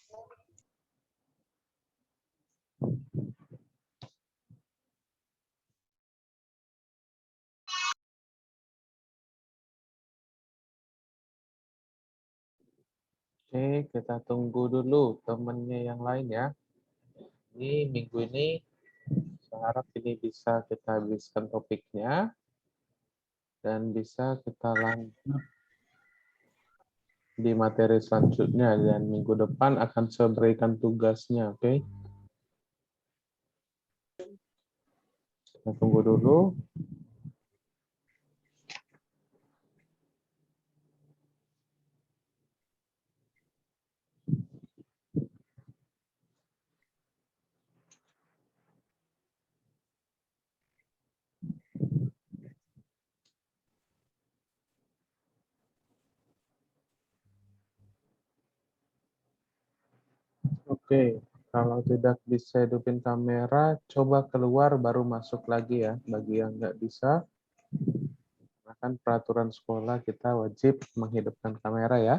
Oke, kita tunggu dulu temennya yang lain ya. Ini minggu ini, saya harap ini bisa kita habiskan topiknya dan bisa kita lanjut di materi selanjutnya dan minggu depan akan saya berikan tugasnya, oke? Kita tunggu dulu. Oke, kalau tidak bisa hidupin kamera, coba keluar baru masuk lagi ya. Bagi yang nggak bisa, kan peraturan sekolah kita wajib menghidupkan kamera ya.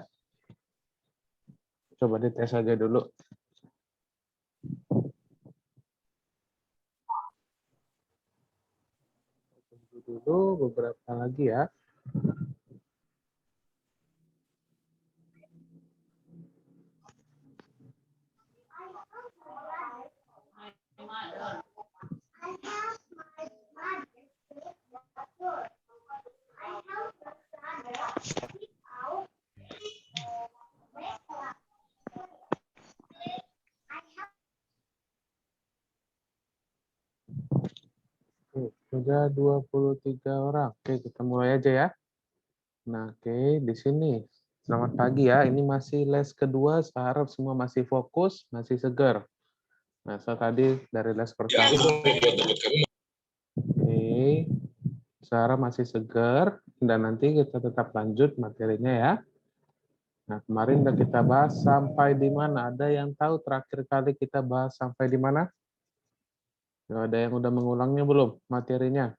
Coba dites aja dulu. Tunggu dulu beberapa lagi ya. Oke, sudah 23 orang. Oke, kita mulai aja ya. Nah, oke, di sini. Selamat pagi ya. Ini masih les kedua. Saya harap semua masih fokus, masih segar. Nah, saya tadi dari les pertama. Oke, saya harap masih segar. Dan nanti kita tetap lanjut materinya ya. Nah, kemarin udah kita bahas sampai di mana? Ada yang tahu terakhir kali kita bahas sampai di mana? Ada yang udah mengulangnya belum materinya?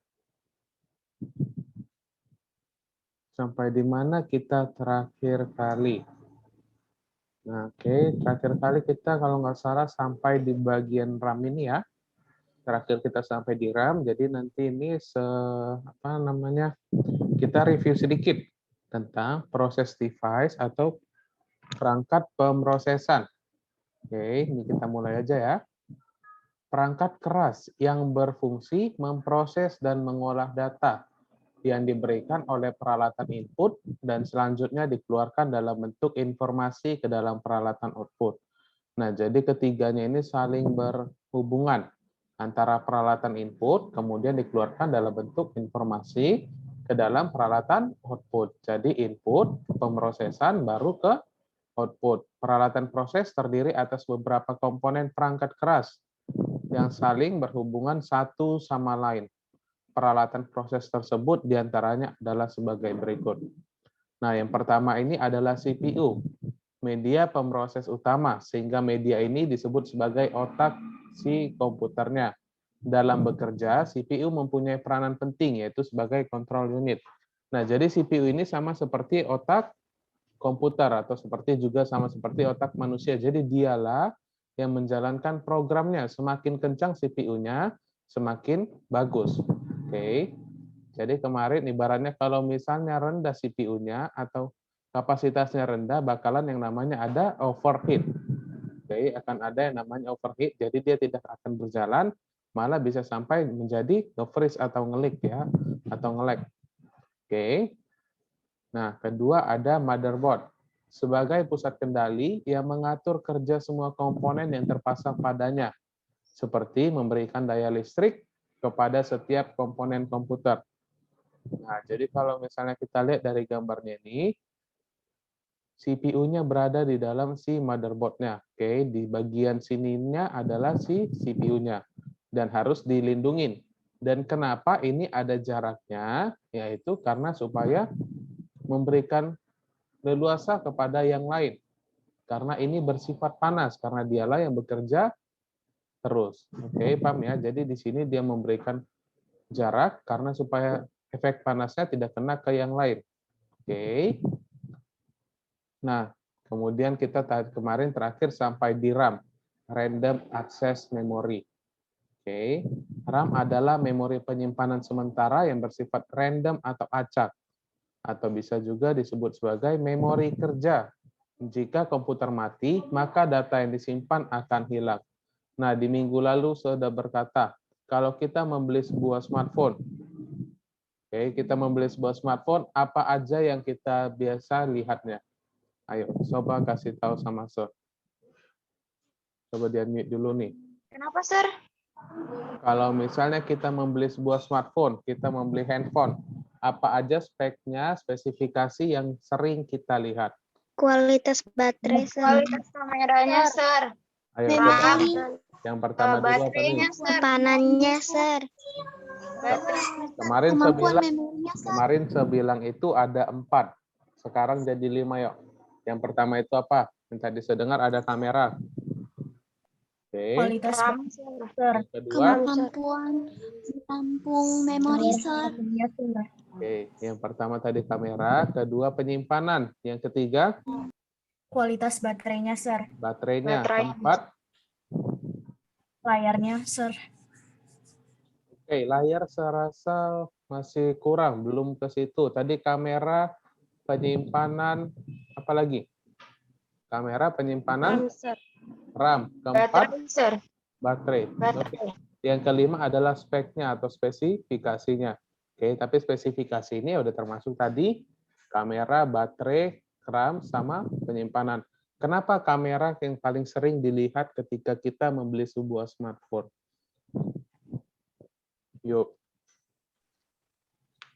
Sampai di mana kita terakhir kali? Nah, oke, terakhir kali kita kalau nggak salah sampai di bagian RAM ini ya. Terakhir kita sampai di RAM, jadi nanti ini apa namanya? Kita review sedikit tentang proses device atau perangkat pemrosesan. Oke, ini kita mulai aja ya. Perangkat keras yang berfungsi memproses dan mengolah data yang diberikan oleh peralatan input dan selanjutnya dikeluarkan dalam bentuk informasi ke dalam peralatan output. Nah, jadi ketiganya ini saling berhubungan antara peralatan input kemudian dikeluarkan dalam bentuk informasi ke dalam peralatan output. Jadi input, pemrosesan baru ke output. Peralatan proses terdiri atas beberapa komponen perangkat keras yang saling berhubungan satu sama lain. Peralatan proses tersebut diantaranya adalah sebagai berikut. Nah, yang pertama ini adalah CPU, media pemroses utama, sehingga media ini disebut sebagai otak si komputernya. Dalam bekerja, CPU mempunyai peranan penting, yaitu sebagai control unit. Nah, jadi CPU ini sama seperti otak komputer, atau seperti juga sama seperti otak manusia. Jadi dialah yang menjalankan programnya. Semakin kencang CPU-nya, semakin bagus. Oke. Jadi kemarin ibaratnya kalau misalnya rendah CPU-nya atau kapasitasnya rendah, bakalan yang namanya ada overheat. Oke, akan ada yang namanya overheat, jadi dia tidak akan berjalan, malah bisa sampai menjadi nge-freeze atau nge-lag ya, atau nge-lag. Oke. Nah, kedua ada motherboard. Sebagai pusat kendali yang mengatur kerja semua komponen yang terpasang padanya, seperti memberikan daya listrik kepada setiap komponen komputer. Nah, jadi kalau misalnya kita lihat dari gambarnya ini, CPU-nya berada di dalam si motherboard-nya. Oke, di bagian sininya adalah si CPU-nya dan harus dilindungin. Dan kenapa ini ada jaraknya? Yaitu karena supaya memberikan leluasa kepada yang lain. Karena ini bersifat panas, karena dialah yang bekerja terus. Oke, paham ya? Jadi di sini dia memberikan jarak karena supaya efek panasnya tidak kena ke yang lain. Oke. Nah, Kemudian kita kemarin terakhir sampai di RAM, Random Access Memory. Oke, RAM adalah memori penyimpanan sementara yang bersifat random atau acak, atau bisa juga disebut sebagai memori kerja. Jika komputer mati, maka data yang disimpan akan hilang. Nah, di minggu lalu sudah berkata, kalau kita membeli sebuah smartphone, kita membeli sebuah smartphone, apa aja yang kita biasa lihatnya? Ayo, coba kasih tahu sama Sir. Coba di-unmute dulu nih. Kenapa, Sir? Kalau misalnya kita membeli sebuah smartphone, kita membeli handphone, apa aja speknya, spesifikasi yang sering kita lihat? Kualitas baterai, Kualitas kameranya, Sir. Ayo, RAM, yang pertama dulu apa nih? baterainya, Sir. Simpanannya, Sir. Kemarin Kemampuan sebilang, memorinya, Sir. kemarin sebilang itu ada 4. Sekarang jadi 5, yuk. Yang pertama itu apa? Yang tadi saya dengar ada kamera. Oke. Kualitas RAM, Sir. Yang kedua, Kemampuan menampung memori, Sir. oke, yang pertama tadi kamera, kedua penyimpanan, yang ketiga Kualitas baterainya, Sir. baterainya, Baterai. keempat, Layarnya, Sir. oke, layar saya rasa masih kurang, belum ke situ. Tadi kamera, penyimpanan, apa lagi? Kamera, penyimpanan, RAM. Keempat, Baterai, Sir. baterai. Baterai. Yang kelima adalah speknya atau spesifikasinya. Oke, tapi spesifikasi ini udah termasuk tadi kamera, baterai, RAM, sama penyimpanan. Kenapa kamera yang paling sering dilihat ketika kita membeli sebuah smartphone? Yuk.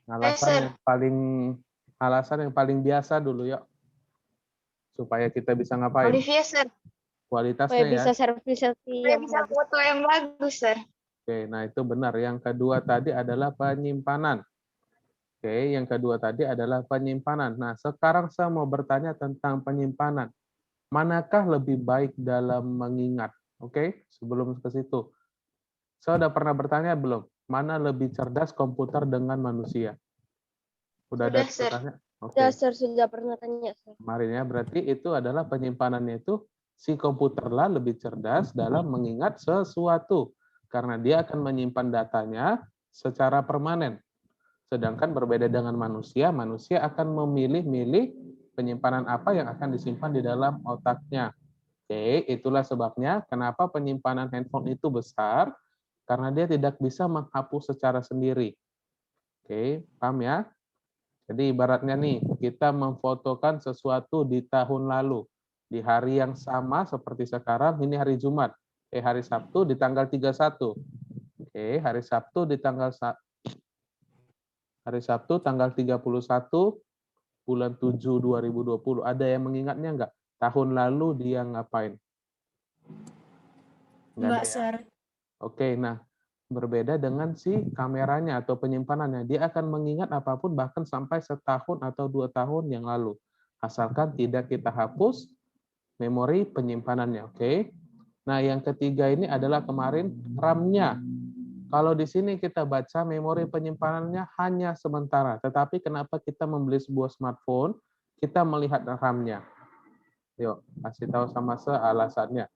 Alasan yang paling biasa dulu yuk. Supaya kita bisa ngapain? Olivia, Sir. Kualitasnya ya. servis Supaya bisa foto yang bagus, Sir. Oke, nah itu benar. Yang kedua tadi adalah penyimpanan. Oke, yang kedua tadi adalah penyimpanan. Nah, sekarang saya mau bertanya tentang penyimpanan. Manakah lebih baik dalam mengingat? Oke, sebelum ke situ. Saya udah pernah bertanya belum? Mana lebih cerdas komputer dengan manusia? Udah ada Sudah, Sir. bertanya? Oke. Sir, sudah pernah tanya, Sir. Kemarin ya, berarti itu adalah penyimpanannya itu si komputerlah lebih cerdas dalam mengingat sesuatu. Karena dia akan menyimpan datanya secara permanen. Sedangkan berbeda dengan manusia, manusia akan memilih-milih penyimpanan apa yang akan disimpan di dalam otaknya. Oke, itulah sebabnya kenapa penyimpanan handphone itu besar, karena dia tidak bisa menghapus secara sendiri. Oke, paham ya? Jadi ibaratnya nih, kita memfotokan sesuatu di tahun lalu, di hari yang sama seperti sekarang, ini hari Jumat. Hari Sabtu di tanggal 31. Hari Sabtu di tanggal tanggal 31 bulan 7 2020. Ada yang mengingatnya enggak? Tahun lalu dia ngapain? Enggak, ada ya? Sir. Oke, nah berbeda dengan si kameranya atau penyimpanannya. Dia akan mengingat apapun bahkan sampai setahun atau 2 tahun yang lalu. Asalkan tidak kita hapus memori penyimpanannya. Oke. Nah, yang ketiga ini adalah kemarin RAM-nya. Kalau di sini kita baca memori penyimpanannya hanya sementara. Tetapi kenapa kita membeli sebuah smartphone, kita melihat RAM-nya. Yuk, kasih tahu sama saya alasannya.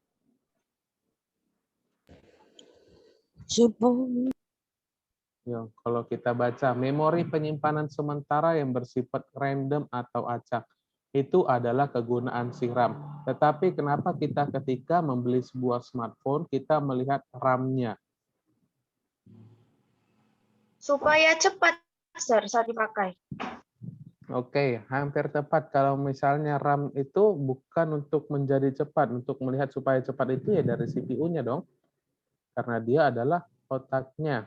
Yuk, kalau kita baca memori penyimpanan sementara yang bersifat random atau acak, itu adalah kegunaan si RAM. Tetapi kenapa kita ketika membeli sebuah smartphone, kita melihat RAM-nya? Supaya cepat, Sir, saat dipakai. Oke, hampir tepat. Kalau misalnya RAM itu bukan untuk menjadi cepat, untuk melihat supaya cepat itu ya dari CPU-nya dong. Karena dia adalah otaknya.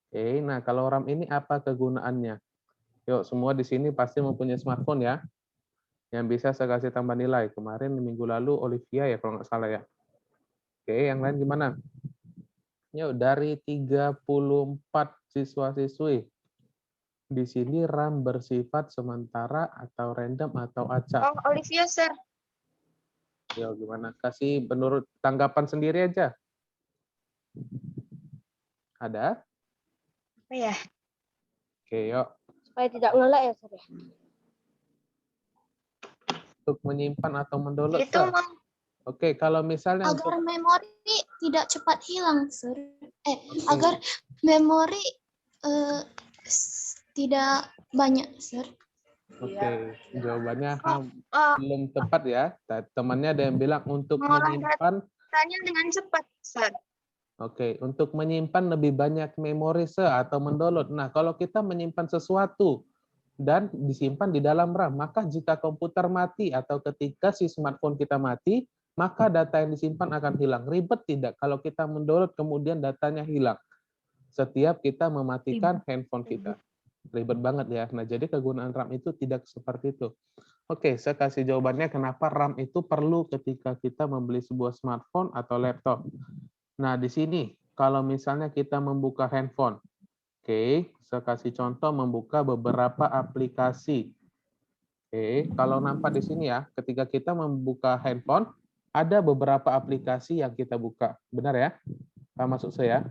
Oke, nah kalau RAM ini apa kegunaannya? Yuk, semua di sini pasti mempunyai smartphone ya. Yang bisa saya kasih tambah nilai. Kemarin minggu lalu Olivia ya kalau nggak salah ya. Oke, yang lain gimana? Yuk, dari 34 siswa-siswi. Di sini RAM bersifat sementara atau random atau acak. Oh, Olivia, Sir. Yo, gimana? Kasih menurut tanggapan sendiri aja. Ada? Apa ya? Oke, yuk. Supaya tidak ngelak ya, Sir. untuk menyimpan atau mendownload, Itu Sir? Oke, kalau misalnya untuk Agar memori tidak cepat hilang, Sir. Agar memori tidak banyak, Sir. Oke, jawabannya eh, belum tepat ya. Temannya ada yang bilang untuk mengolah menyimpan. datanya dengan cepat, Sir. Oke, untuk menyimpan lebih banyak memori atau mendownload. Nah, kalau kita menyimpan sesuatu dan disimpan di dalam RAM, maka jika komputer mati atau ketika si smartphone kita mati, maka data yang disimpan akan hilang. Ribet tidak kalau kita mendownload kemudian datanya hilang setiap kita mematikan handphone kita? Ribet banget ya. Nah, jadi kegunaan RAM itu tidak seperti itu. Oke, saya kasih jawabannya kenapa RAM itu perlu ketika kita membeli sebuah smartphone atau laptop. Nah, di sini kalau misalnya kita membuka handphone, oke, saya kasih contoh membuka beberapa aplikasi. Oke, kalau nampak di sini ya, ketika kita membuka handphone, ada beberapa aplikasi yang kita buka. Benar ya? Paham maksud saya?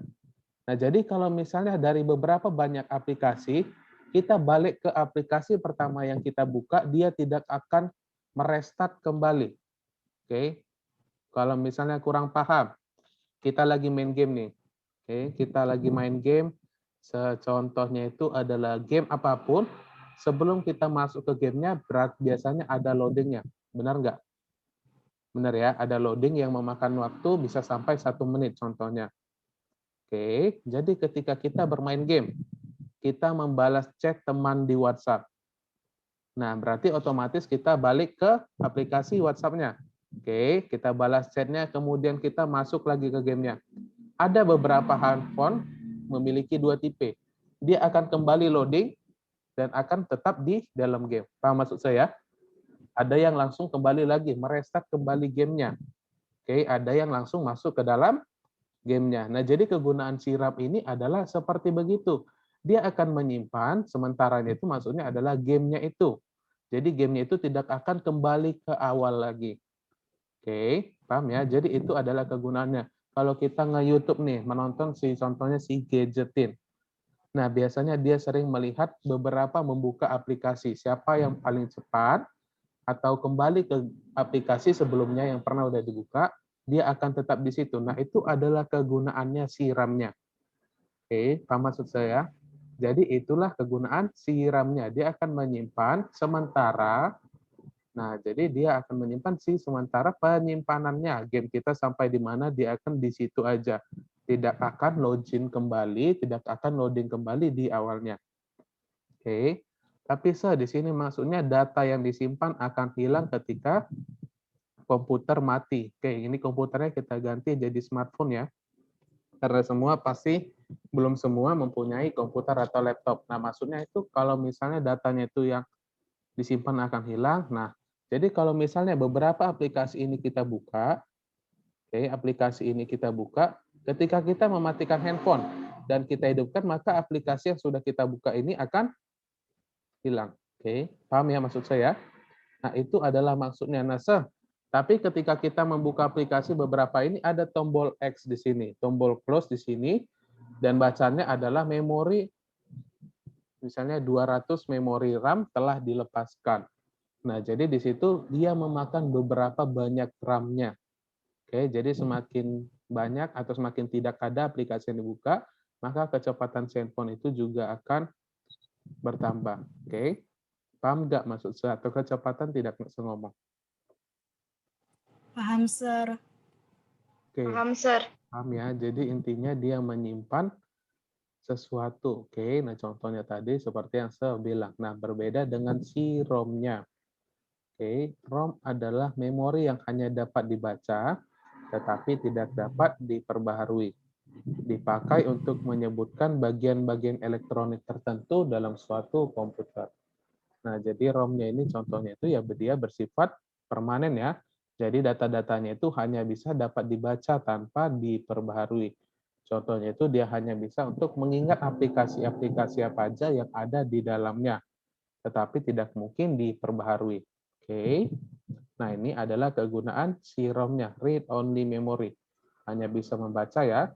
Nah, jadi kalau misalnya dari beberapa banyak aplikasi, kita balik ke aplikasi pertama yang kita buka, dia tidak akan merestart kembali. Oke. Kalau misalnya kurang paham, kita lagi main game nih. Oke, kita lagi main game. Contohnya itu adalah game apapun. Sebelum kita masuk ke gamenya, biasanya ada loadingnya. Benar nggak? Benar ya, ada loading yang memakan waktu bisa sampai 1 menit contohnya. Oke, jadi ketika kita bermain game, kita membalas chat teman di WhatsApp. Nah, berarti otomatis kita balik ke aplikasi WhatsApp-nya. Oke, kita balas chat-nya, kemudian kita masuk lagi ke gamenya. Ada beberapa handphone memiliki 2 tipe. Dia akan kembali loading dan akan tetap di dalam game. Paham maksud saya? Ada yang langsung kembali lagi, merestart kembali gamenya. Oke, ada yang langsung masuk ke dalam gamenya. Nah, jadi kegunaan si RAM ini adalah seperti begitu. Dia akan menyimpan, sementaranya itu maksudnya adalah gamenya itu. Jadi gamenya itu tidak akan kembali ke awal lagi. Oke, paham ya? Jadi itu adalah kegunaannya. Kalau kita nge-YouTube nih, menonton contohnya si Gadgetin. Nah, biasanya dia sering melihat beberapa membuka aplikasi. Siapa yang paling cepat atau kembali ke aplikasi sebelumnya yang pernah udah dibuka, dia akan tetap di situ. Nah, itu adalah kegunaannya si RAM-nya. Oke, paham maksud saya? Jadi itulah kegunaan si RAM-nya. Dia akan menyimpan sementara. Nah, jadi dia akan menyimpan sementara penyimpanannya. Game kita sampai di mana dia akan di situ aja. Tidak akan login kembali, tidak akan loading kembali di awalnya. Oke. Tapi di sini maksudnya data yang disimpan akan hilang ketika komputer mati. Oke, ini komputernya kita ganti jadi smartphone ya. Karena belum semua mempunyai komputer atau laptop. Nah, maksudnya itu kalau misalnya datanya itu yang disimpan akan hilang. Nah, jadi kalau misalnya beberapa aplikasi ini kita buka, oke, aplikasi ini kita buka, ketika kita mematikan handphone dan kita hidupkan, maka aplikasi yang sudah kita buka ini akan hilang. Oke, paham ya maksud saya? Nah, itu adalah maksudnya. Nah, tapi ketika kita membuka aplikasi beberapa ini ada tombol X di sini, tombol close di sini, dan bacanya adalah memori, misalnya 200 memori RAM telah dilepaskan. Nah, jadi di situ dia memakan beberapa banyak RAM-nya. Oke, jadi semakin banyak atau semakin tidak ada aplikasi yang dibuka, maka kecepatan handphone itu juga akan bertambah. Oke, paham nggak maksud saya? Atau kecepatan tidak bisa ngomong? Paham, Sir. Oke. Paham, Sir. Paham ya, jadi intinya dia menyimpan sesuatu. Oke, nah contohnya tadi seperti yang saya bilang. Nah, berbeda dengan si ROM-nya. Oke, ROM adalah memori yang hanya dapat dibaca, tetapi tidak dapat diperbaharui. Dipakai untuk menyebutkan bagian-bagian elektronik tertentu dalam suatu komputer. Nah, jadi ROM-nya ini contohnya itu ya dia bersifat permanen ya. Jadi data-datanya itu hanya bisa dapat dibaca tanpa diperbaharui. Contohnya itu dia hanya bisa untuk mengingat aplikasi-aplikasi apa aja yang ada di dalamnya, tetapi tidak mungkin diperbaharui. Oke. Nah, ini adalah kegunaan si ROM-nya, read only memory. Hanya bisa membaca ya,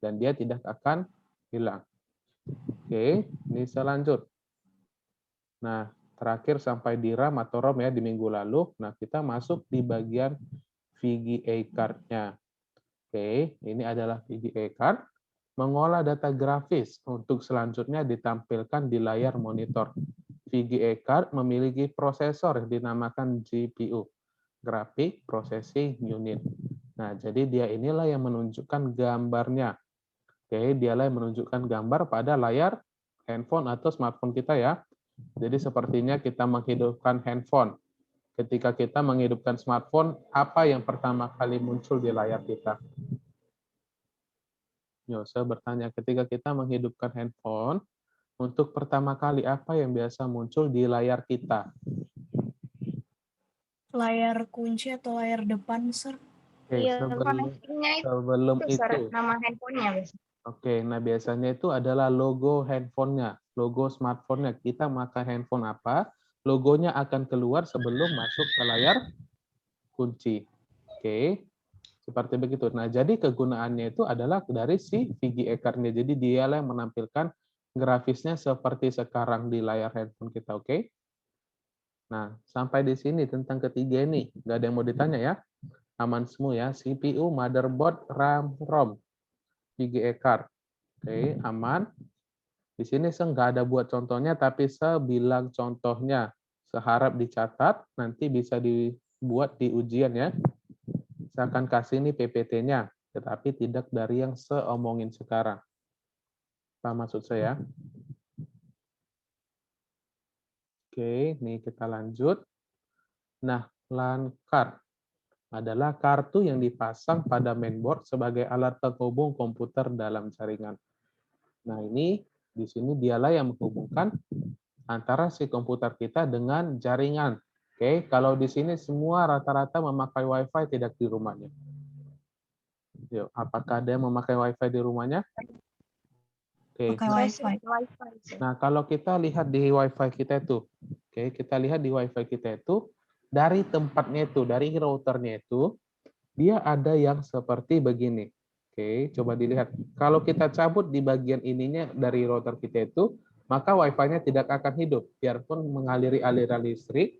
dan dia tidak akan hilang. Oke, ini saya lanjut. Nah, terakhir sampai di RAM atau ROM ya di minggu lalu. Nah, kita masuk di bagian VGA card-nya. Oke, ini adalah VGA card. Mengolah data grafis untuk selanjutnya ditampilkan di layar monitor. VGA card memiliki prosesor yang dinamakan GPU, Graphic Processing Unit. Nah, jadi dia inilah yang menunjukkan gambarnya. Oke, dialah yang menunjukkan gambar pada layar handphone atau smartphone kita ya. Jadi sepertinya kita menghidupkan handphone. Ketika kita menghidupkan smartphone, apa yang pertama kali muncul di layar kita? Yo, saya bertanya, ketika kita menghidupkan handphone, untuk pertama kali apa yang biasa muncul di layar kita? Layar kunci atau layar depan, Sir? Oke, Iya, sebelum connecting-nya itu, Sir, itu, nama handphonenya. Biasanya. oke, nah biasanya itu adalah logo handphonenya, logo smartphone-nya. Kita pakai handphone apa, logonya akan keluar sebelum masuk ke layar kunci. Oke, seperti begitu. Nah, jadi kegunaannya itu adalah dari si VGA card-nya. Jadi dialah yang menampilkan grafisnya seperti sekarang di layar handphone kita, oke? Nah, sampai di sini tentang ketiga ini. Nggak ada yang mau ditanya ya? Aman semua ya. CPU, motherboard, RAM, ROM, VGA card. Oke, aman. Di sini saya nggak ada buat contohnya, tapi saya bilang contohnya. Seharap dicatat, nanti bisa dibuat di ujian ya. Saya akan kasih ini PPT-nya, tetapi tidak dari yang saya omongin sekarang. Apa maksud saya? Oke, ini kita lanjut. Nah, LAN card adalah kartu yang dipasang pada mainboard sebagai alat penghubung komputer dalam jaringan. Nah, ini di sini dialah yang menghubungkan antara si komputer kita dengan jaringan. Oke, kalau di sini semua rata-rata memakai WiFi tidak di rumahnya. Yuk, apakah ada yang memakai WiFi di rumahnya? Oke. Pakai Saya WiFi. sih Wi-Fi, Sir. Nah, kalau kita lihat di WiFi kita itu, oke, kita lihat di WiFi kita itu dari tempatnya itu, dari routernya itu, dia ada yang seperti begini. Oke, coba dilihat. Kalau kita cabut di bagian ininya dari router kita itu, maka WiFi-nya tidak akan hidup, biarpun mengaliri aliran listrik.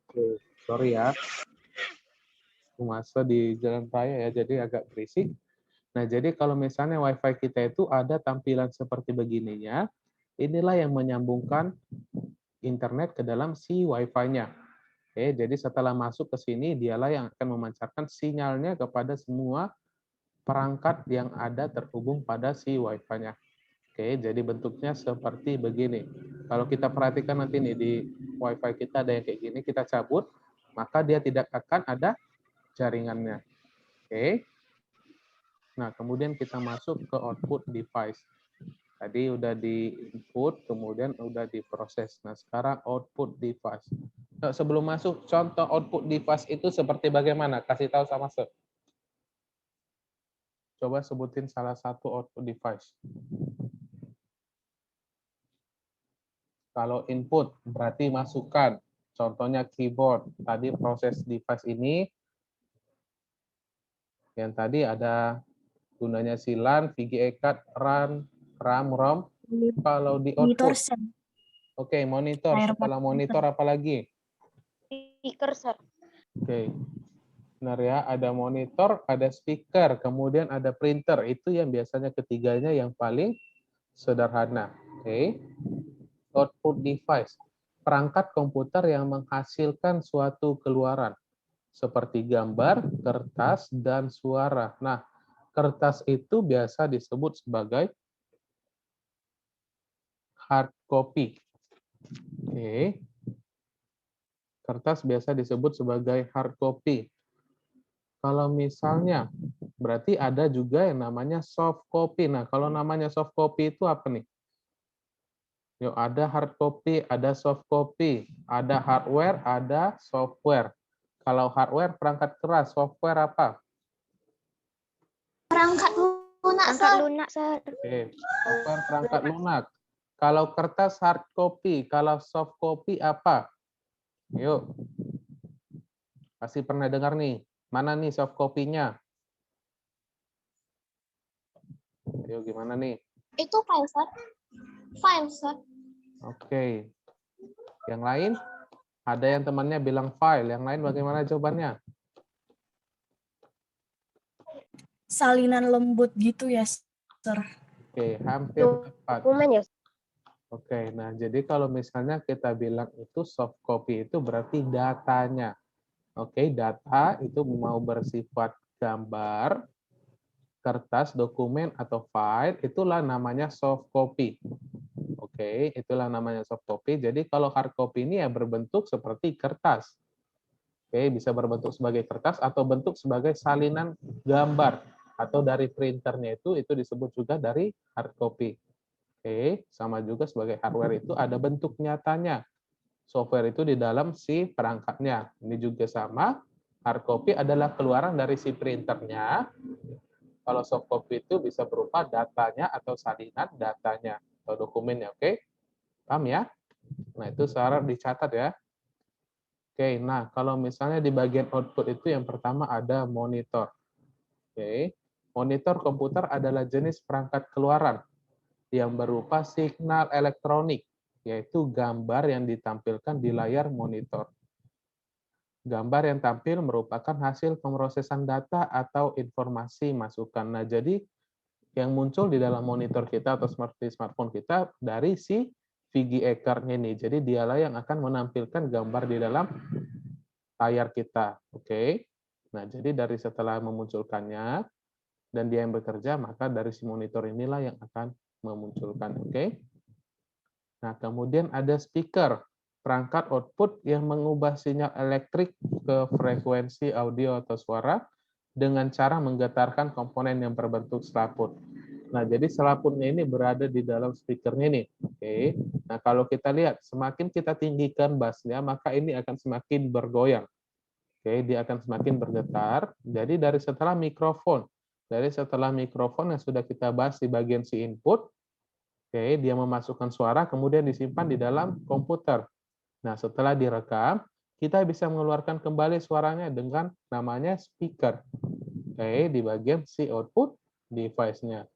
Oke, sorry ya, masa di jalan raya ya, jadi agak berisik. Nah, jadi kalau misalnya WiFi kita itu ada tampilan seperti begininya, inilah yang menyambungkan internet ke dalam si WiFi-nya. Oke, jadi setelah masuk ke sini, dialah yang akan memancarkan sinyalnya kepada semua perangkat yang ada terhubung pada si Wi-Fi-nya. Oke, jadi bentuknya seperti begini. Kalau kita perhatikan nanti nih di Wi-Fi kita ada yang kayak gini, kita cabut, maka dia tidak akan ada jaringannya. Oke. Nah, kemudian kita masuk ke output device. Tadi udah di input, kemudian udah diproses. Nah, sekarang output device. Nah, sebelum masuk, contoh output device itu seperti bagaimana? Kasih tahu sama saya. Coba sebutin salah satu output device. Kalau input, berarti masukan. Contohnya keyboard. Tadi proses device ini, yang tadi ada gunanya si LAN, VGA card, RAM, ROM. Kalau di Monitor, output, Sir. oke, monitor. Layar Setelah monitor apa lagi? Speaker, Sir. Oke, benar ya. Ada monitor, ada speaker, kemudian ada printer. Itu yang biasanya ketiganya yang paling sederhana. Oke. Output device, perangkat komputer yang menghasilkan suatu keluaran, seperti gambar, kertas, dan suara. Nah, kertas itu biasa disebut sebagai hard copy. Oke. Kertas biasa disebut sebagai hard copy. Kalau misalnya, berarti ada juga yang namanya soft copy. Nah, kalau namanya soft copy itu apa nih? Yuk, ada hard copy, ada soft copy, ada hardware, ada software. Kalau hardware perangkat keras, software apa? Perangkat lunak, Angkat Sir. lunak, Sir. Oke, software perangkat lunak. Kalau kertas hard copy, kalau soft copy apa? Yuk, pasti pernah dengar nih. Mana nih soft copy-nya? Yuk, gimana nih? Itu file, Sir. File, sir. Oke. Yang lain? Ada yang temannya bilang file. Yang lain bagaimana jawabannya? Salinan lembut gitu ya, sir. Oke, hampir tepat. Dokumen ya. Oke, nah jadi kalau misalnya kita bilang itu soft copy itu berarti datanya. Oke, data itu mau bersifat gambar, kertas, dokumen, atau file, itulah namanya soft copy. Oke, itulah namanya soft copy. Jadi kalau hard copy ini ya berbentuk seperti kertas. Oke, bisa berbentuk sebagai kertas atau bentuk sebagai salinan gambar. Atau dari printernya itu disebut juga dari hard copy. Oke, sama juga sebagai hardware itu ada bentuk nyatanya. Software itu di dalam si perangkatnya. Ini juga sama. Hard copy adalah keluaran dari si printernya. Kalau soft copy itu bisa berupa datanya atau salinan datanya atau dokumennya. Oke, paham ya? Nah, itu secara dicatat ya. Oke, nah kalau misalnya di bagian output itu yang pertama ada monitor. Oke, monitor komputer adalah jenis perangkat keluaran yang berupa signal elektronik, yaitu gambar yang ditampilkan di layar monitor. Gambar yang tampil merupakan hasil pemrosesan data atau informasi masukan. Nah, jadi yang muncul di dalam monitor kita atau smartphone kita dari si VGA-card ini. Jadi dialah yang akan menampilkan gambar di dalam layar kita. Oke. Nah, jadi dari setelah memunculkannya dan dia yang bekerja, maka dari si monitor inilah yang akan memunculkan. Oke. Nah, kemudian ada speaker, perangkat output yang mengubah sinyal elektrik ke frekuensi audio atau suara dengan cara menggetarkan komponen yang berbentuk selaput. Nah, jadi selaputnya ini berada di dalam speakernya nih. Oke. Nah, kalau kita lihat, semakin kita tinggikan bassnya, maka ini akan semakin bergoyang. Oke, dia akan semakin bergetar. Jadi dari setelah mikrofon yang sudah kita bahas di bagian si input, oke, dia memasukkan suara, kemudian disimpan di dalam komputer. Nah, setelah direkam, kita bisa mengeluarkan kembali suaranya dengan namanya speaker. Oke, di bagian si output device-nya.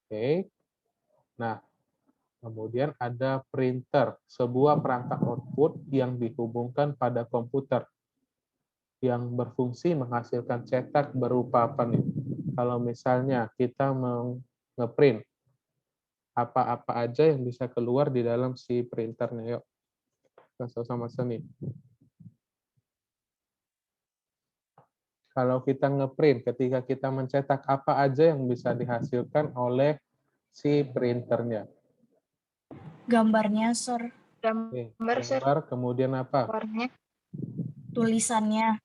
Oke. Nah, kemudian ada printer, sebuah perangkat output yang dihubungkan pada komputer yang berfungsi menghasilkan cetak berupa apa nih? Kalau misalnya kita nge-print, apa-apa aja yang bisa keluar di dalam si printernya. Yuk, kita sama seni. Kalau kita nge-print, ketika kita mencetak, apa aja yang bisa dihasilkan oleh si printernya? Gambarnya, sir. Oke, Gambar, sir. gambar, kemudian apa? Warnanya. Tulisannya.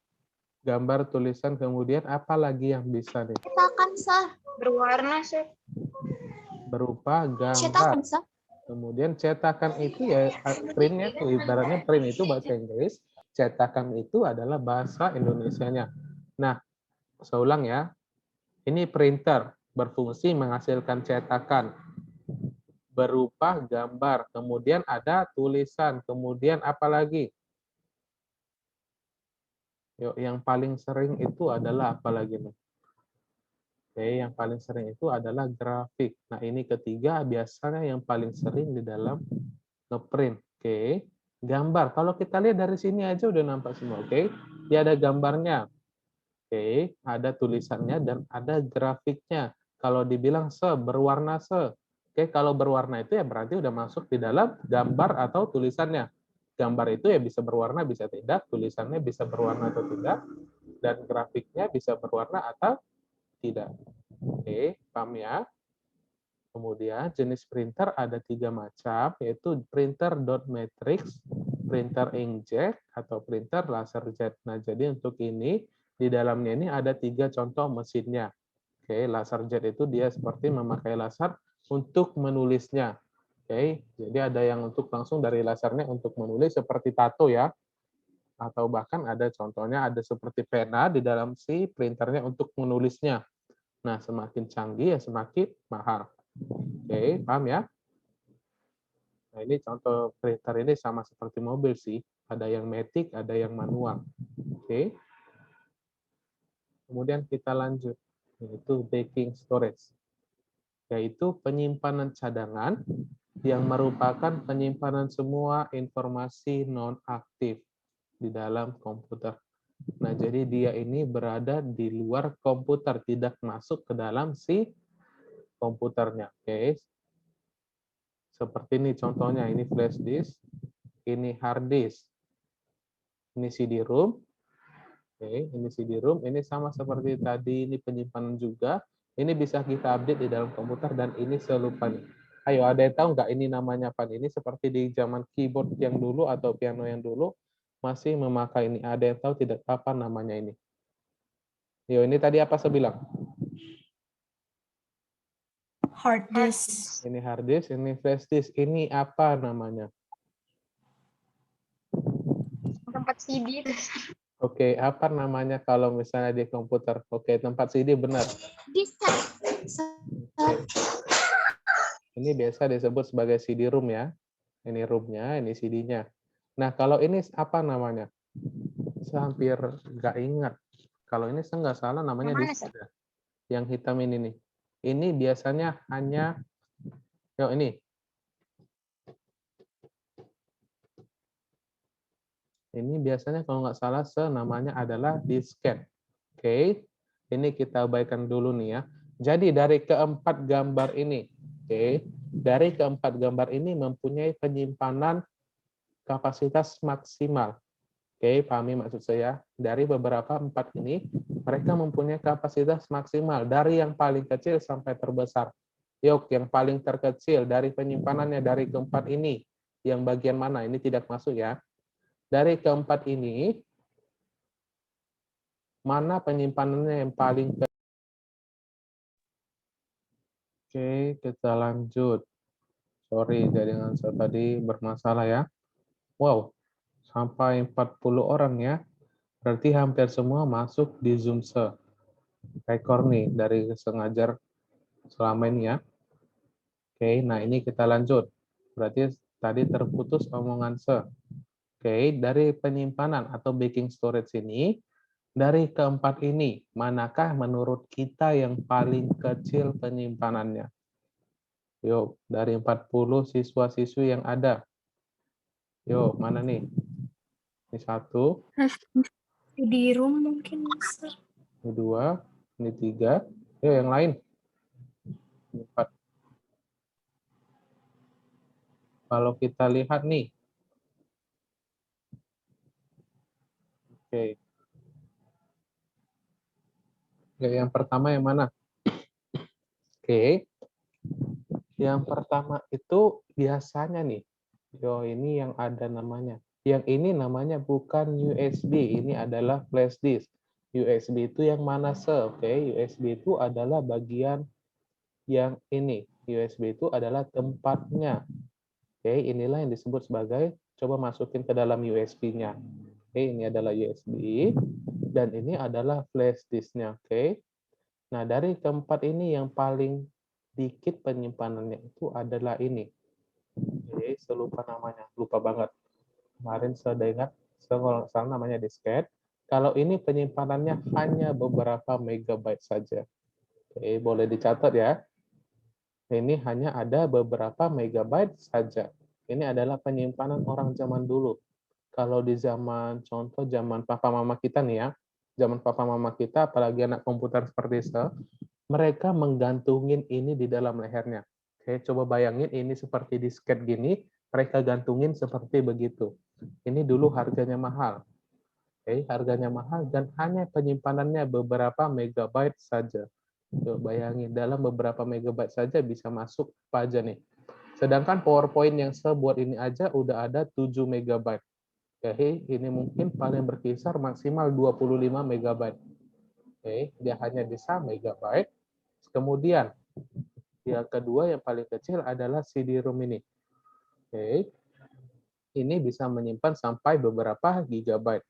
Gambar, tulisan, kemudian apa lagi yang bisa nih? Cetakan, sir. Berwarna, sir. Berupa Cetakan, gambar. sir. Kemudian cetakan itu ya printnya tuh ibaratnya print itu bahasa Inggris, cetakan itu adalah bahasa Indonesianya. Nah, saya ulang ya. Ini printer berfungsi menghasilkan cetakan berupa gambar, kemudian ada tulisan, kemudian apa lagi? Yuk, yang paling sering itu adalah apa lagi nih? Oke, yang paling sering itu adalah grafik. Nah, ini ketiga biasanya yang paling sering di dalam ngeprint. Oke, gambar. Kalau kita lihat dari sini aja udah nampak semua. Oke, dia ada gambarnya. Oke, ada tulisannya dan ada grafiknya. Kalau dibilang berwarna se. Oke, kalau berwarna itu ya berarti udah masuk di dalam gambar atau tulisannya. Gambar itu ya bisa berwarna, bisa tidak. Tulisannya bisa berwarna atau tidak. Dan grafiknya bisa berwarna atau tidak. Oke, paham ya? Kemudian jenis printer ada 3 macam, yaitu printer dot matrix, printer inkjet, atau printer laserjet. Nah, jadi untuk ini, di dalamnya ini ada 3 contoh mesinnya. Oke, laserjet itu dia seperti memakai laser untuk menulisnya. Oke, jadi ada yang untuk langsung dari lasernya untuk menulis seperti tato ya. Atau bahkan ada contohnya ada seperti pena di dalam si printernya untuk menulisnya. Nah, semakin canggih ya semakin mahal. Oke, paham ya? Nah, ini contoh printer ini sama seperti mobil sih. Ada yang matic, ada yang manual. Oke. Kemudian kita lanjut, yaitu backing storage, yaitu penyimpanan cadangan yang merupakan penyimpanan semua informasi non-aktif di dalam komputer. Nah, jadi dia ini berada di luar komputer, tidak masuk ke dalam si komputernya. Oke. Seperti ini contohnya, ini flash disk, ini hard disk, ini CD-ROM. Oke, ini CD-ROM, ini sama seperti tadi, ini penyimpanan juga. Ini bisa kita update di dalam komputer dan ini selupan. Ayo, ada yang tahu nggak ini namanya apa? Ini seperti di zaman keyboard yang dulu atau piano yang dulu masih memakai ini. Ada yang tahu tidak apa namanya ini? Yo, ini tadi apa saya bilang? Hard disk. Ini hard disk, ini flash disk. Ini apa namanya? Tempat CD. Oke, apa namanya kalau misalnya di komputer? Oke, tempat CD benar. Bisa. Ini biasa disebut sebagai CD-ROM ya. Ini ROM-nya, ini CD-nya. Nah, kalau ini apa namanya? Saya hampir nggak ingat. Kalau ini saya nggak salah namanya Yang mana, disk. Yang hitam ini nih. Ini biasanya hanya, yo ini. Ini biasanya kalau nggak salah namanya adalah disket. Oke, ini kita abaikan dulu nih ya. Jadi dari keempat gambar ini, oke, dari keempat gambar ini mempunyai penyimpanan kapasitas maksimal. Oke, pahami maksud saya? Dari beberapa empat ini, mereka mempunyai kapasitas maksimal dari yang paling kecil sampai terbesar. Yuk, yang paling terkecil dari penyimpanannya dari keempat ini, yang bagian mana? Ini tidak masuk ya. Dari keempat ini, mana penyimpanannya yang paling kecil? Oke, kita lanjut. Sorry, jaringan saya tadi bermasalah ya. Wow, sampai 40 orang ya. Berarti hampir semua masuk di Zoom rekor nih dari sengaja selama ini ya. Oke, nah ini kita lanjut. Berarti tadi terputus omongan Oke, dari penyimpanan atau backing storage ini, dari keempat ini, manakah menurut kita yang paling kecil penyimpanannya? Yuk, dari 40 siswa-siswi yang ada. Yuk, mana nih? Ini satu, CD-ROM mungkin, Sir. ini dua, ini tiga. Yuk, yang lain. Ini empat. Kalau kita lihat nih. Oke. Oke, yang pertama yang mana? Oke. Yang pertama itu biasanya nih. Yo, ini yang ada namanya. Yang ini namanya bukan USB, ini adalah flash disk. USB itu yang mana, Oke, USB itu adalah bagian yang ini. USB itu adalah tempatnya. Oke, inilah yang disebut sebagai, coba masukin ke dalam USB-nya. Oke, ini adalah USB, dan ini adalah flash disk-nya. Oke, nah dari keempat ini yang paling dikit penyimpanannya itu adalah ini. Oke, saya lupa namanya, lupa banget. Kemarin saya ingat, kalau nggak salah namanya disket. Kalau ini penyimpanannya hanya beberapa megabyte saja. Oke, boleh dicatat ya. Ini hanya ada beberapa megabyte saja. Ini adalah penyimpanan orang zaman dulu. Kalau di zaman, contoh zaman papa mama kita nih ya, zaman papa mama kita, apalagi anak komputer seperti saya, mereka menggantungin ini di dalam lehernya. Oke, coba bayangin ini seperti disket gini, mereka gantungin seperti begitu. Ini dulu harganya mahal. Oke, harganya mahal dan hanya penyimpanannya beberapa megabyte saja. Tuh, bayangin, dalam beberapa megabyte saja bisa masuk apa aja nih. Sedangkan PowerPoint yang saya buat ini aja udah ada 7 megabyte. Oke, ini mungkin paling berkisar maksimal 25 megabyte. Oke, dia hanya bisa megabyte. Kemudian, yang kedua yang paling kecil adalah CD-ROM ini. Oke, ini bisa menyimpan sampai beberapa gigabyte.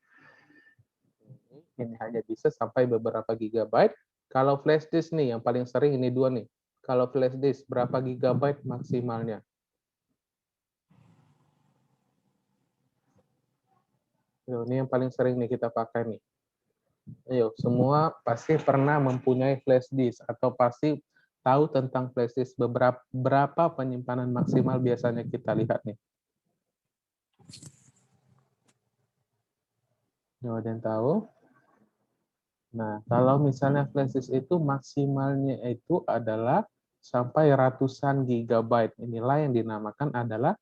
Ini hanya bisa sampai beberapa gigabyte. Kalau flash disk nih, yang paling sering ini dua nih. Kalau flash disk, berapa gigabyte maksimalnya? Ini yang paling sering nih kita pakai nih. Ayo, semua pasti pernah mempunyai flash disk atau pasti tahu tentang flash disk, berapa penyimpanan maksimal biasanya kita lihat nih? Ada yang tahu? Nah, kalau misalnya flash disk itu maksimalnya itu adalah sampai ratusan gigabyte. Inilah yang dinamakan adalah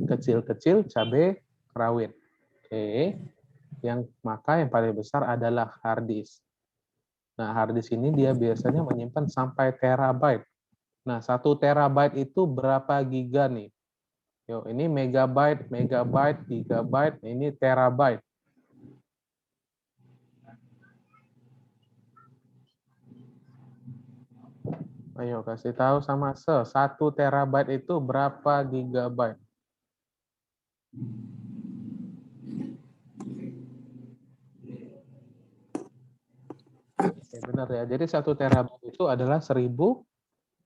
kecil-kecil cabai rawit. Oke. Maka yang paling besar adalah hard disk. Nah, hard disk ini dia biasanya menyimpan sampai terabyte. Nah, 1 terabyte itu berapa giga nih? Yuk, ini megabyte, gigabyte, ini terabyte. Ayo kasih tahu sama 1 terabyte itu berapa gigabyte? Oke, benar ya. Jadi 1 terabyte itu adalah 1000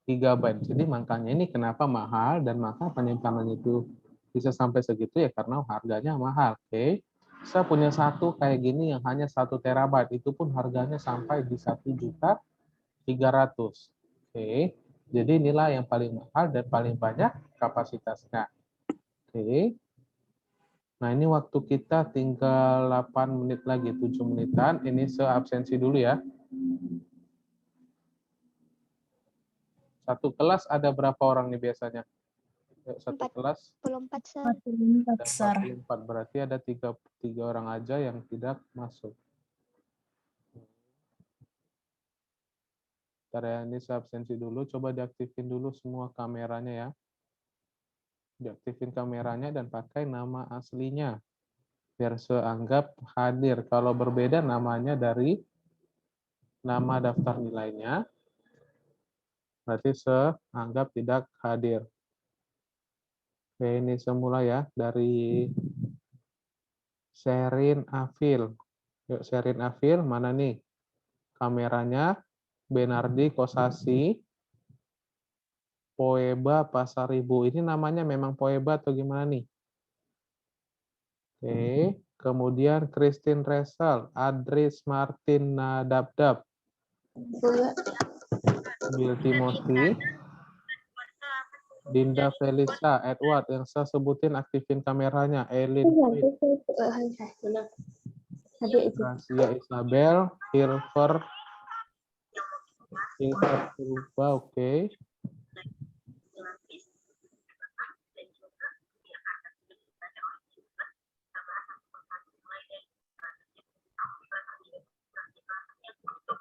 gigabyte. Jadi makanya ini kenapa mahal dan maka penyimpanan itu bisa sampai segitu ya karena harganya mahal. Oke. Saya punya satu kayak gini yang hanya 1 terabyte, itu pun harganya sampai di 1.300.000. Oke. Jadi inilah yang paling mahal dan paling banyak kapasitasnya. Oke. Nah, ini waktu kita tinggal 8 menit lagi, 7 menitan. Ini absensi dulu ya. Satu kelas ada berapa orang nih biasanya? Satu kelas 44, Sir. 44, ada Sir. 44, berarti ada 3 orang aja yang tidak masuk. Bentar ya, ini saya absensi dulu. Coba diaktifin dulu semua kameranya ya. Diaktifin kameranya dan pakai nama aslinya. Biar seanggap hadir. Kalau berbeda namanya dari nama daftar nilainya, berarti seanggap tidak hadir. Oke, ini semula ya, dari Sherin Afil. Yuk, Sherin Afil, mana nih? Kameranya, Benardi Kosasi, Poeba Pasaribu. Ini namanya memang Poeba atau gimana nih? Oke, kemudian Christine Resal, Adris Martin Nadabdab, Bill Timothy, Dinda Felisa, Edward, yang saya sebutin aktifin kameranya, Elin Quinn, Gracia Isabel, Hilfer Purba, oke.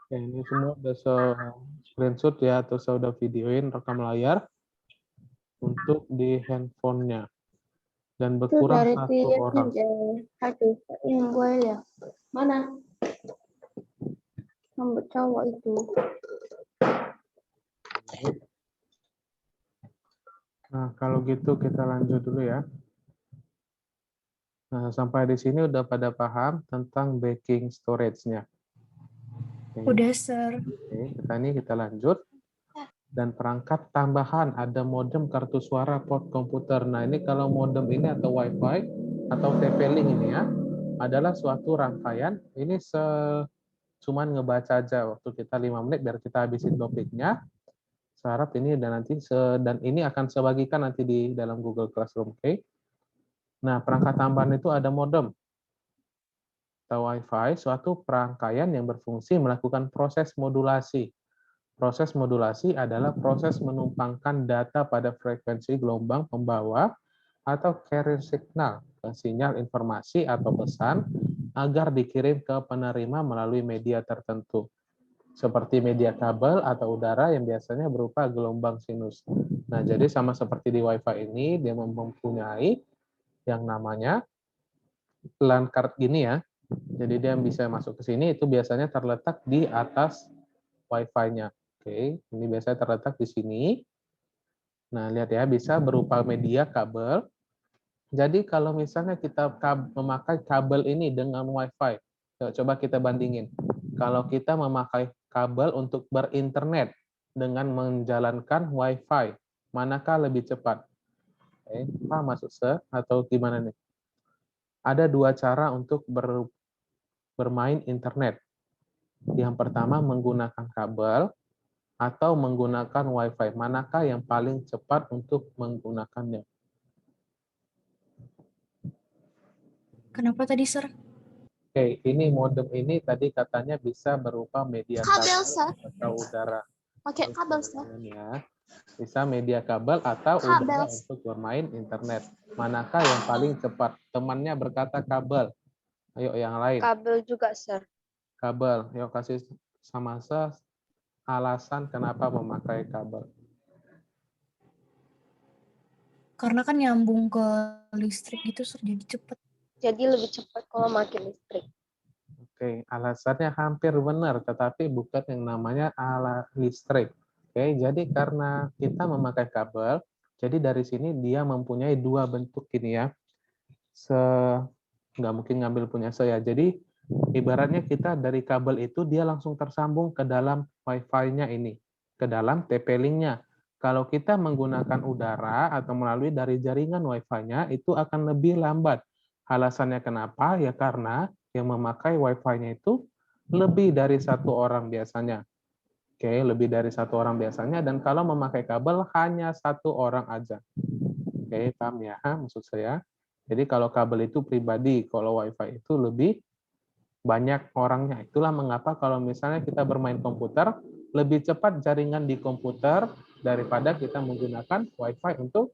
Oke, ini semua udah screenshot ya, atau saya udah videoin rekam layar untuk di handphonenya. Dan berkurang 1 orang. Yang gue ya. Mana? Rambut cowok itu. Nah, kalau gitu kita lanjut dulu ya. Nah, sampai di sini udah pada paham tentang backing storage-nya. Oke. Udah, Sir. Oke, kita lanjut. Dan perangkat tambahan, ada modem kartu suara port komputer. Nah, ini kalau modem ini atau WiFi atau TP-Link ini ya, adalah suatu rangkaian. Ini cuman ngebaca aja waktu kita 5 menit biar kita habisin topiknya. Saya harap ini dan nanti dan ini akan saya bagikan nanti di dalam Google Classroom, oke? Nah, perangkat tambahan itu ada modem atau WiFi, suatu perangkaian yang berfungsi melakukan proses modulasi. Proses modulasi adalah proses menumpangkan data pada frekuensi gelombang pembawa atau carrier signal, sinyal informasi atau pesan agar dikirim ke penerima melalui media tertentu, seperti media kabel atau udara yang biasanya berupa gelombang sinus. Nah, jadi sama seperti di WiFi ini, dia mempunyai yang namanya LAN card gini ya. Jadi dia bisa masuk ke sini, itu biasanya terletak di atas Wi-Fi-nya. Oke, ini biasanya terletak di sini. Nah, lihat ya, bisa berupa media kabel. Jadi kalau misalnya kita memakai kabel ini dengan Wi-Fi, coba kita bandingin. Kalau kita memakai kabel untuk berinternet dengan menjalankan Wi-Fi, manakah lebih cepat? Oke, masuk atau gimana nih? Ada 2 cara untuk bermain internet. Yang pertama menggunakan kabel, atau menggunakan Wi-Fi? Manakah yang paling cepat untuk menggunakannya? Kenapa tadi, Sir? Oke, ini modem ini tadi katanya bisa berupa media Kabel, kabel Sir. atau udara. Pakai Oke, kabel, Sir. ya. Bisa media kabel atau Kabel. udara untuk bermain internet. Manakah yang paling cepat? Temannya berkata kabel. Ayo yang lain. Kabel juga, Sir. Kabel. Yuk kasih Samasa alasan kenapa memakai kabel. Karena kan nyambung ke listrik gitu, Sir, jadi cepet. Jadi lebih cepat kalau pakai listrik. Oke, alasannya hampir benar, tetapi bukan yang namanya ala listrik. Oke, jadi karena kita memakai kabel, jadi dari sini dia mempunyai dua bentuk ini ya. Nggak mungkin ngambil punya saya. Jadi ibaratnya kita dari kabel itu dia langsung tersambung ke dalam Wi-Fi-nya ini, ke dalam TP-Link-nya. Kalau kita menggunakan udara atau melalui dari jaringan Wi-Fi-nya, itu akan lebih lambat. Alasannya kenapa? Ya karena yang memakai Wi-Fi-nya itu lebih dari satu orang biasanya. Oke, lebih dari satu orang biasanya. Dan kalau memakai kabel, hanya satu orang aja. Oke, paham ya maksud saya? Jadi kalau kabel itu pribadi, kalau Wi-Fi itu lebih banyak orangnya. Itulah mengapa kalau misalnya kita bermain komputer, lebih cepat jaringan di komputer daripada kita menggunakan Wi-Fi untuk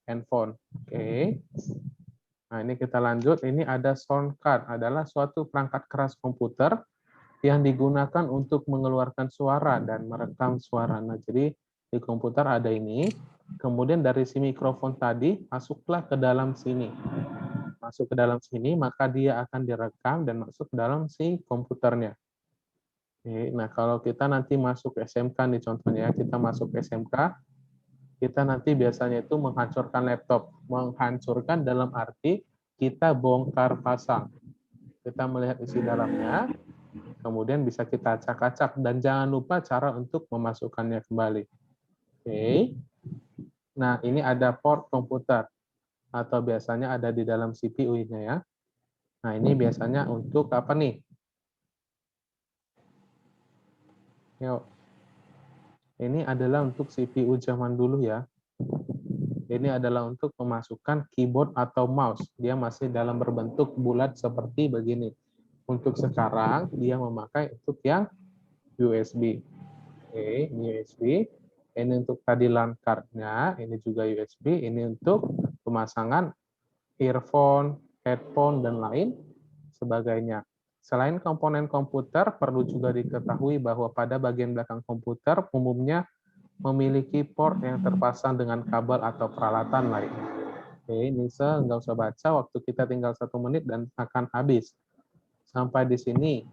handphone. Oke. Nah, ini kita lanjut. Ini ada sound card, adalah suatu perangkat keras komputer yang digunakan untuk mengeluarkan suara dan merekam suara. Nah, jadi di komputer ada ini, kemudian dari si mikrofon tadi masuklah ke dalam sini. Masuk ke dalam sini, maka dia akan direkam dan masuk ke dalam si komputernya. Oke, nah, kalau kita nanti masuk SMK nih contohnya, kita masuk SMK, kita nanti biasanya itu menghancurkan laptop. Menghancurkan dalam arti kita bongkar pasang. Kita melihat isi dalamnya, kemudian bisa kita acak-acak. Dan jangan lupa cara untuk memasukkannya kembali. Oke. Nah, ini ada port komputer. Atau biasanya ada di dalam CPU-nya ya. Nah, ini biasanya untuk apa nih? Yuk. Ini adalah untuk CPU zaman dulu ya. Ini adalah untuk memasukkan keyboard atau mouse. Dia masih dalam berbentuk bulat seperti begini. Untuk sekarang, dia memakai untuk yang USB. Oke, ini USB. Ini untuk tadi LAN card-nya, ini juga USB. Ini untuk pemasangan earphone, headphone, dan lain sebagainya. Selain komponen komputer, perlu juga diketahui bahwa pada bagian belakang komputer umumnya memiliki port yang terpasang dengan kabel atau peralatan lain. Oke, Nisa, nggak usah baca, waktu kita tinggal 1 menit dan akan habis. Sampai di sini.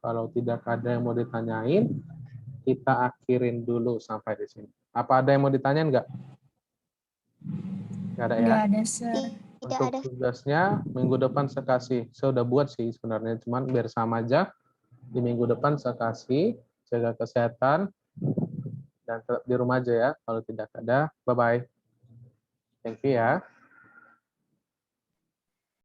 Kalau tidak ada yang mau ditanyain, kita akhirin dulu sampai di sini. Apa ada yang mau ditanyain nggak? Nggak ada ya? Nggak ada, Sir. Tidak Untuk ada. tugasnya, minggu depan saya kasih. Saya udah buat sih sebenarnya, cuman biar sama aja. Di minggu depan saya kasih, jaga kesehatan, dan tetap di rumah aja ya. Kalau tidak ada, bye-bye. Thank you ya.